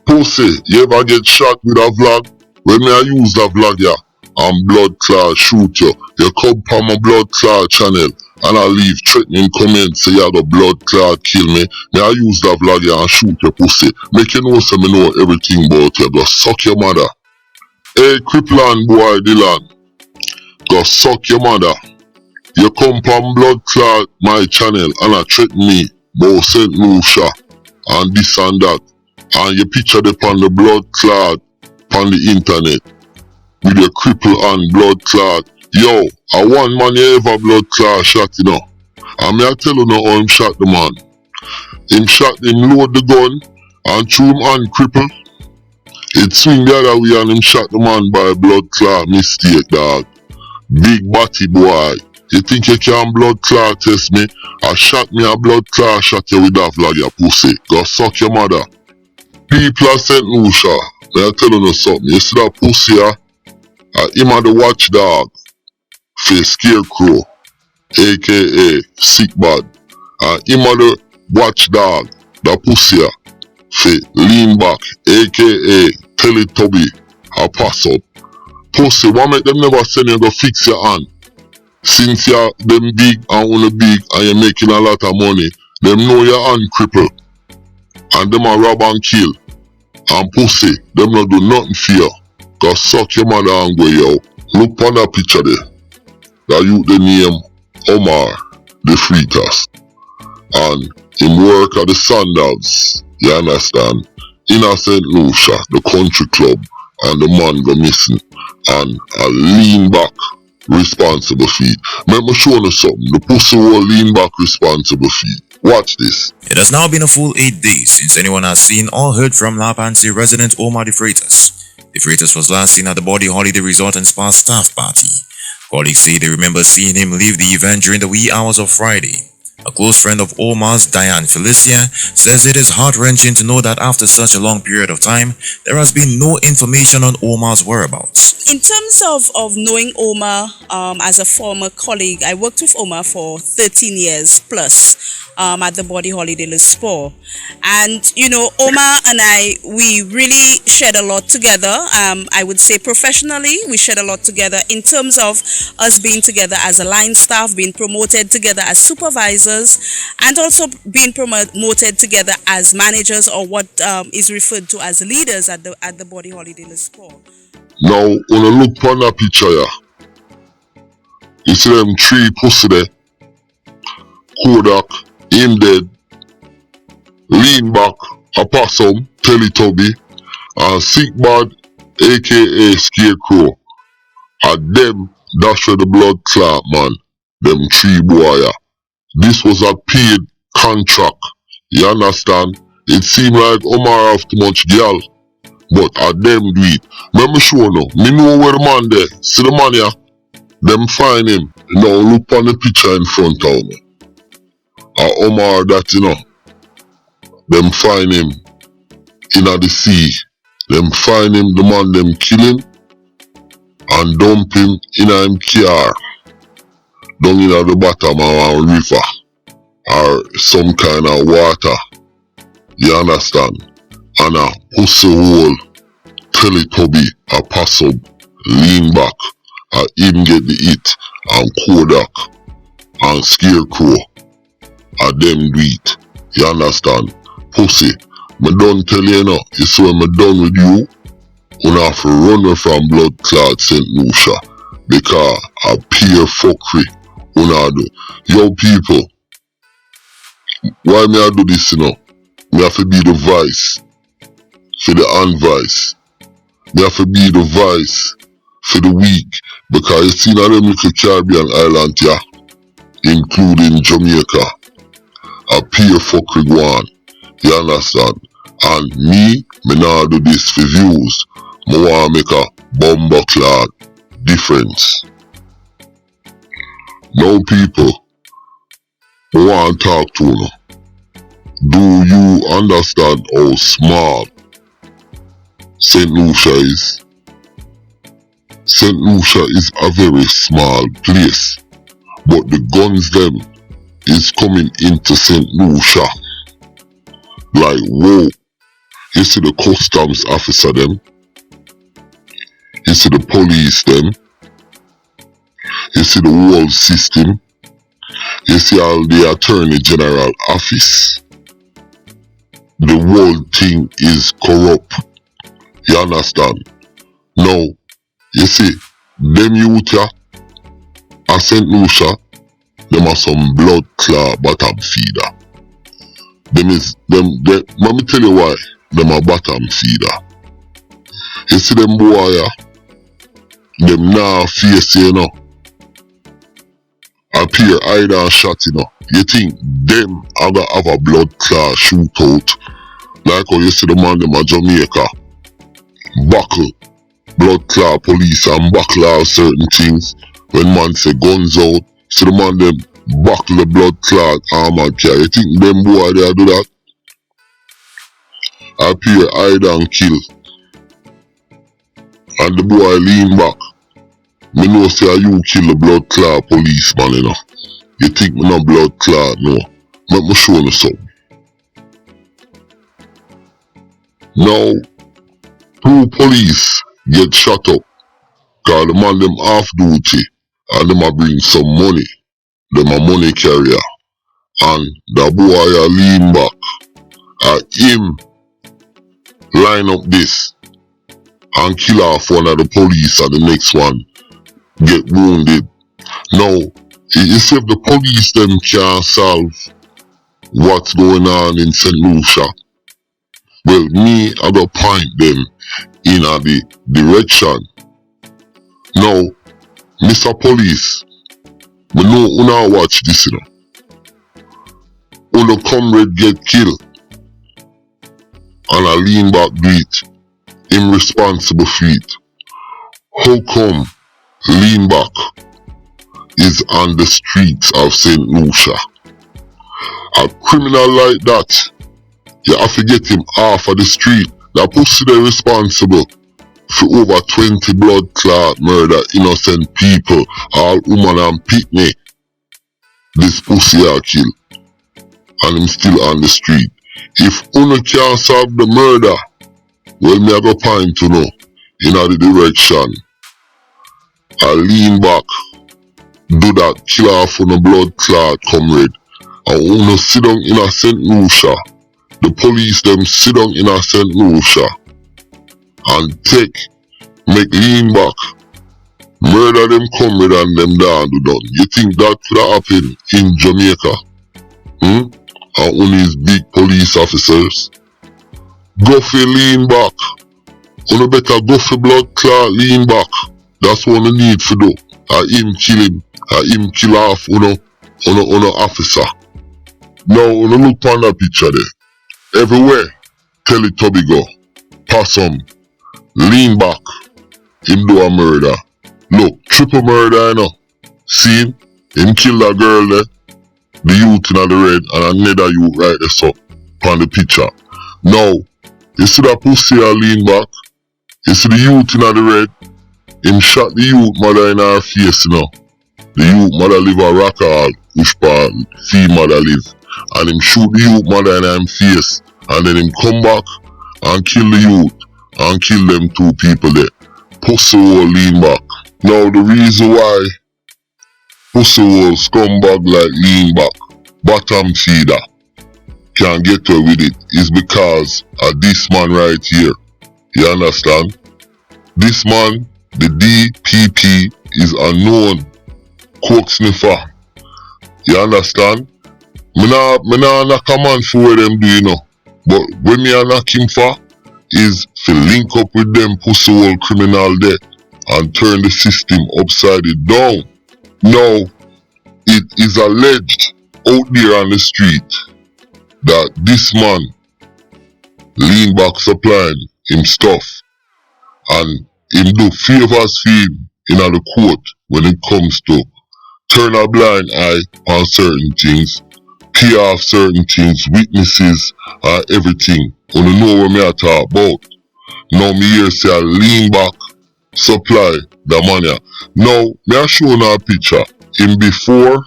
Pussy, you ever get shot with a vlog? When me I use the vlog ya, and blood clot shoot you. You come from my blood clot channel, and I leave threatening comments say you got blood clot kill me. Me I use the vlog ya and shoot your pussy. Make you know so me know everything about you. Go suck your mother. Hey, crippling boy Dillon. Go suck your mother. You come from blood clot my channel and I threaten me about St. Lucia and this and that. And you picture them on the blood clot on the internet with your cripple and blood clot. Yo, a one man you ever blood clot shot, you know. And me I tell you now how him shot the man. Him shot him load the gun and threw him and cripple. It swing the other way and him shot the man by blood clot mistake, dog. Big body boy. You think you can blood clot test me? I shot me a blood clot shot you with that vlog, you pussy. Go suck your mother. People of St. Lucia, may I tell you something. You see that pussy here? Him a the watchdog for Scarecrow, aka Sick Bad. Him a the watchdog, the pussy here, for Lean Back, aka Telly Tubby, a pass up. Pussy, why make them never send you to fix your hand? Since you're them big and only big and you're making a lot of money, them know your hand cripple. And them a rob and kill. And pussy, them not do nothing for you. Go suck your mother and go yo. Look on that picture there. That you the name Omar the Fritas. And him work at the Sandals. You understand? In a St. Lucia, the country club, and the man go missing. And a lean back responsible feet. Let me show you something. The pussy will lean back responsible feet. Watch this. It has now been a full 8 days since anyone has seen or heard from La Panse resident Omar the Freitas. The Freitas was last seen at the Body Holiday Resort and Spa staff party. Colleagues say they remember seeing him leave the event during the wee hours of Friday. A close friend of Omar's, Diane Felicia, says it is heart-wrenching to know that after such a long period of time, there has been no information on Omar's whereabouts. In terms of knowing Omar as a former colleague, I worked with Omar for 13 years plus at the Body Holiday Spa. And, you know, Omar and I, we really shared a lot together. I would say professionally, we shared a lot together in terms of us being together as a line staff, being promoted together as supervisors, and also being promoted together as managers, or what is referred to as leaders at the Body Holiday Spa. Now, when I look on that picture here, you see them three pussy there. Kodak, him dead, Lean Back, a possum, Telly Tubby, and Sick Bad, aka Scarecrow. And them, that's where the blood clot, man. Them three boy. This was a paid contract. You understand? It seemed like Omar have too much girl, but a them do it. Let me show you. Me know where the man there. See the man here? Them find him. Now look on the picture in front of me. Omar that, you know. Them find him in the sea. Them find him, the man them kill him and dump him in him car down in the bottom of a river or some kind of water. You understand? And a pussy hole, Telly Tubby, a possum, Lean Back, him get the hit, and Kodak, and Scarecrow, them do it. You understand? Pussy, me done tell you now, you see when me done with you, you have to run away from blood clot St. Lucia, because a pure fuckery, you do. Yo people, why me I do this, you know? Me have to be the vice for the unvice. Me have to be the vice for the weak, because you see now them little Caribbean island here, including Jamaica, a pure fuckery one. You understand? And me not do this for views. Me want make a bomber clad difference. Now people, I want to talk to you. Do you understand how small St. Lucia is? St. Lucia is a very small place, but the guns them is coming into St. Lucia. Like, whoa, You see the customs officer them. You see the police them. You see the whole system. You see all the attorney general office. The whole thing is corrupt. You understand? Now, you see, them youth here at St. Lucia, them are some blood clot bottom feeder. Let me tell you why them are bottom feeder. You see them boy here, them now face you know. Appear Hydra and shot you know. You think them are gonna have a blood clot shootout like how you see the man them at Jamaica buckle blood clot police and buckle out certain things when man say guns out, so the man them buckle the blood clot armored car. You think them boy they do that? Appear Hydra and kill and the boy lean back. Me know say you kill the blood clot policeman, you know. You think me no blood clot, no. Let me show you something. Now, 2 police get shot up cause the man them off duty and them a bring some money. Them a money carrier. And the boy a lean back. Him line up this and kill off one of the police and the next one get wounded. Now, you see if the police them can't solve what's going on in St. Lucia, well, me I go point them in the direction. Now, Mr. Police, we know una watch this, you know. Una comrade get killed and I lean back do it. Him responsible for it. How come lean back is on the streets of St. Lucia? A criminal like that, you have to get him off of the street. That pussy they responsible for over 20 blood clot murder innocent people, all woman and picnic. This pussy are killed and him still on the street. If una can't solve the murder, well me I go point to know in the direction. I lean back, do that kill off on a blood clot comrade, and una sit down in a St. Lucia. The police them sit down in a St. Lucia and make lean back, murder them comrade and them down do done. You think that could happen in Jamaica? And only his big police officers? Go for lean back. Una better go for blood clot lean back. That's what you need to do. Him kill him. Him kill off una officer. Now una look on that picture there. Everywhere Telly Tubby go. Possum. Lean back. Him do a murder. Look, triple murder, you know. See him? Him kill that girl there. The youth in the red and another youth right there so on the picture. Now, you see that pussy a lean back? You see the youth in the red? Him shot the youth mother in her face, you know. The youth mother live a rock hall, which part fee mother live. And him shoot the youth mother in her face. And then him come back and kill the youth. And kill them 2 people there. Pussy will lean back. Now the reason why pussy will scumbag like lean back, bottom feeder, can't get away with it is because of this man right here. You understand? This man, the DPP, is a known coke sniffer. You understand? Me nah knock a man for what them do, you know. But when me a knock him for, is to link up with them pussy hole criminal there and turn the system upside down. Now, it is alleged out there on the street that this man lean back supplying him stuff and him do favors for him in the court when it comes to turn a blind eye on certain things, pay off certain things, witnesses, everything. You know what me I talk about. Now me here say I lean back, supply the money. Now me I show you a picture. Him before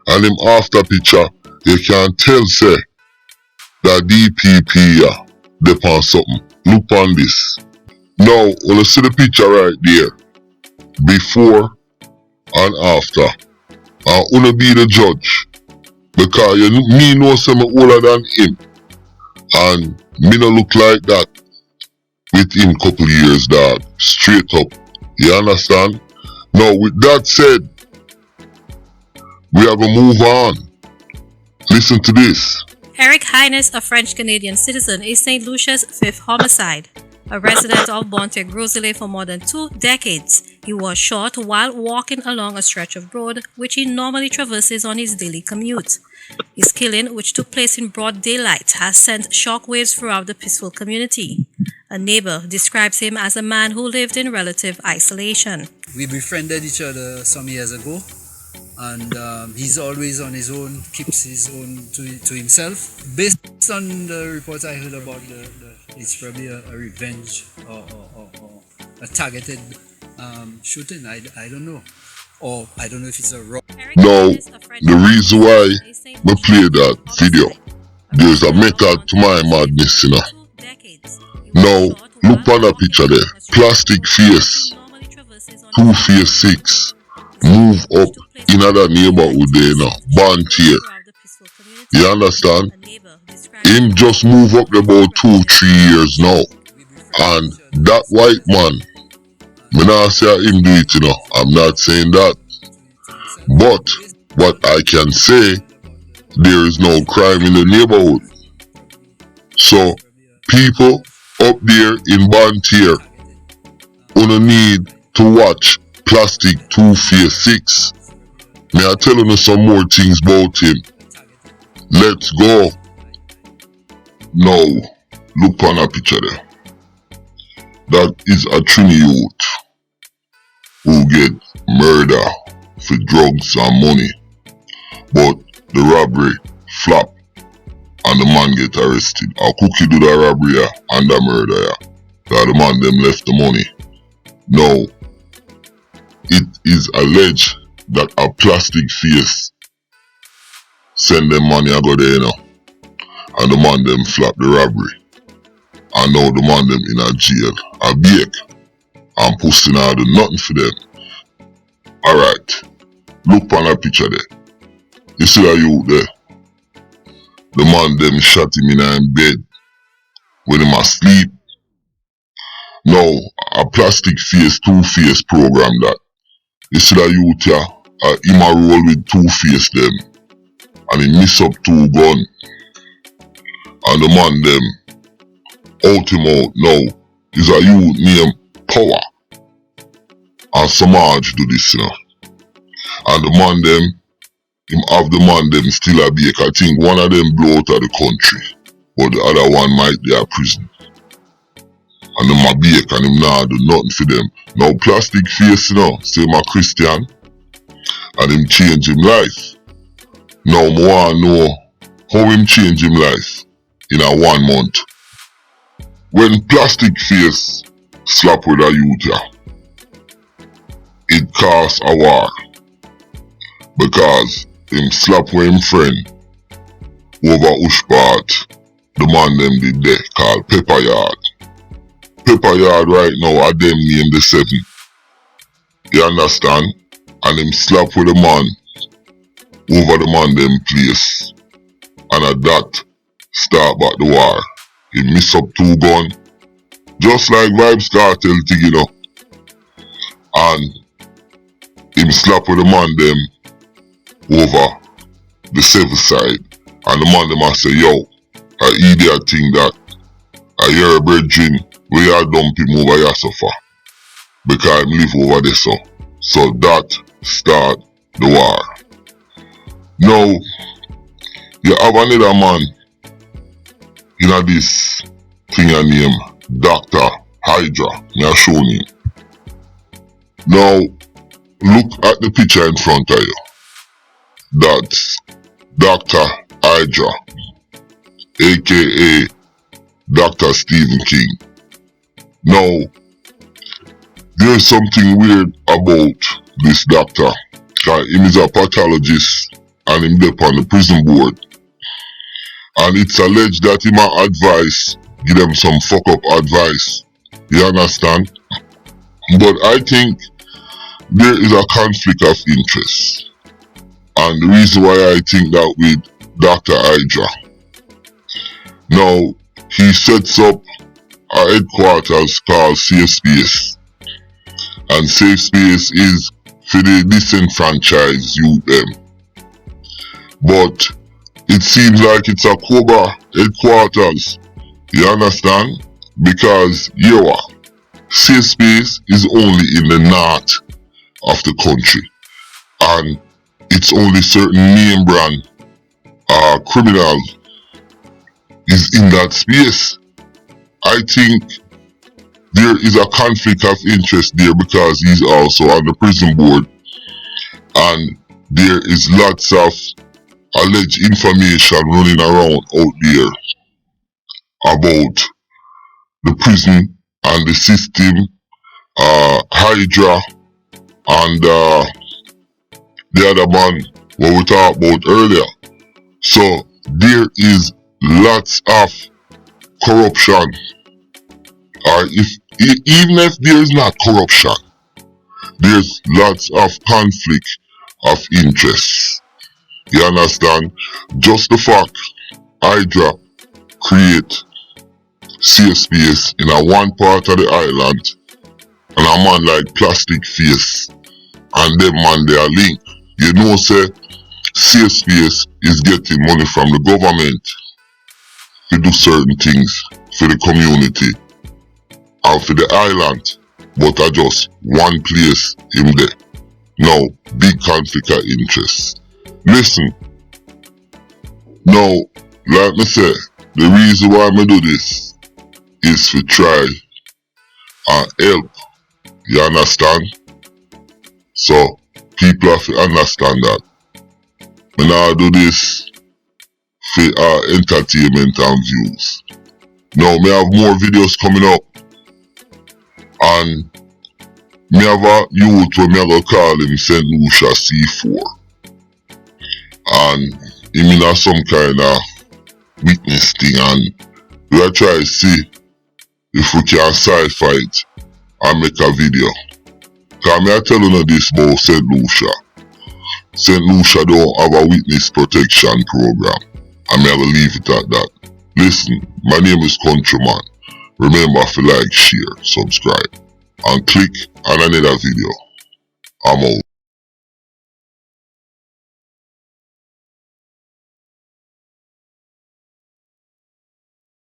and him after picture. You can tell say the DPP dep on something. Look on this. Now, when you see the picture right there, before and after, and wanna be the judge, because me know some older than him, and me no look like that with him couple years, dog. Straight up. You understand? Now, with that said, we are gonna move on. Listen to this. Eric Highness, a French-Canadian citizen, is St. Lucia's fifth homicide. A resident of Bonte-Groseille for more than 2 decades, he was shot while walking along a stretch of road which he normally traverses on his daily commute. His killing, which took place in broad daylight, has sent shockwaves throughout the peaceful community. A neighbor describes him as a man who lived in relative isolation. We befriended each other some years ago, and he's always on his own, keeps his own to himself. Based on the reports I heard about it's probably a revenge or a targeted shooting. I don't know. Or I don't know if it's a robbery. Now, the reason why we play that video, there's a method to my madness, you know. Now, look on the picture there. Plastic face, FACE6IXX, move up in other neighborhood there, you know. Band here. You understand? Him just move up about 2-3 years now. And that white man, me not say him do it, you know. I'm not saying that. But what I can say, there is no crime in the neighborhood. So people up there in Bantier gonna need to watch Plastic FACE6IXX. May I tell you some more things about him? Let's go. Now, look on a picture there. That is a Trini youth who get murder for drugs and money. But the robbery flop and the man get arrested. A cookie do the robbery and the murder. That the man them left the money. Now, it is alleged that a plastic face send them money and go there, you know. And the man them flap the robbery. And now the man them in a jail, a bake, and posting out do nothing for them. Alright, look on that picture there. You see that youth there? The man them shot him in him bed when him asleep. Now, a plastic face, two-face program that. You see that youth here, him a roll with two-face them. And he miss up 2 gun. And the man them out him out now is a youth named Power. And Samaj do this, you know. And the man them, him have the man them still a bake. I think one of them blow out of the country. But the other one might be a prison. And them a bake and him nah do nothing for them. Now plastic face, you know, say him a Christian. And him change him life. Now I wanna know how him change him life in a 1 month. When plastic face slap with a youth here, it cause a war. Because him slap with him friend over Ushpat, the man them did there called Pepper Yard. Pepper Yard right now are them name the 7. You understand? And him slap with the man over the man them place. And at that start back the war. He miss up 2 gun. Just like Vibes Cartel thing, you know. And him slap with the man them over the 7th side. And the man them a say, yo, I idiot thing that I hear a brethren we are dump him over here suffer. Because him live over there so. So that start the war. Now, you have another man in this thing named Dr. Hydra. Me show you. Now, look at the picture in front of you. That's Dr. Hydra, aka Dr. Stephen King. Now, there's something weird about this doctor. Cause him is a pathologist and him up on the prison board. And it's alleged that him advise give them some fuck up advice. You understand? But I think there is a conflict of interest. And the reason why I think that with Dr. Hydra. Now, he sets up a headquarters called Safe Space. And Safe Space is for the disenfranchised youth them. But it seems like it's a Cobra headquarters. You understand? Because, Safe Space is only in the north of the country. And it's only certain name brand criminals is in that space. I think there is a conflict of interest there because he's also on the prison board. And there is lots of alleged information running around out there about the prison and the system, Hydra, and the other man what we talked about earlier. So there is lots of corruption, or even if there is not corruption, there's lots of conflict of interest. You understand? Just the fact Hydra create Safe Space in a one part of the island, and a man like Plastic Face and them man they are linked. You know, say Safe Space is getting money from the government to do certain things for the community and for the island, but are just one place in there. Now, big conflict of interest. Listen, now, like me say, the reason why I do this is to try and help. You understand? So, people have to understand that. I now do this for entertainment and views. Now, me have more videos coming up. And me have a youth where me go call him St. Lucia C4. And him in some kind of witness thing, and we are trying to see if we can sci-fi it and make a video. Cause me I tell you this about St. Lucia. St. Lucia don't have a witness protection program. And me I will leave it at that. Listen, my name is Countryman. Remember to like, share, subscribe, and click on another video. I'm out.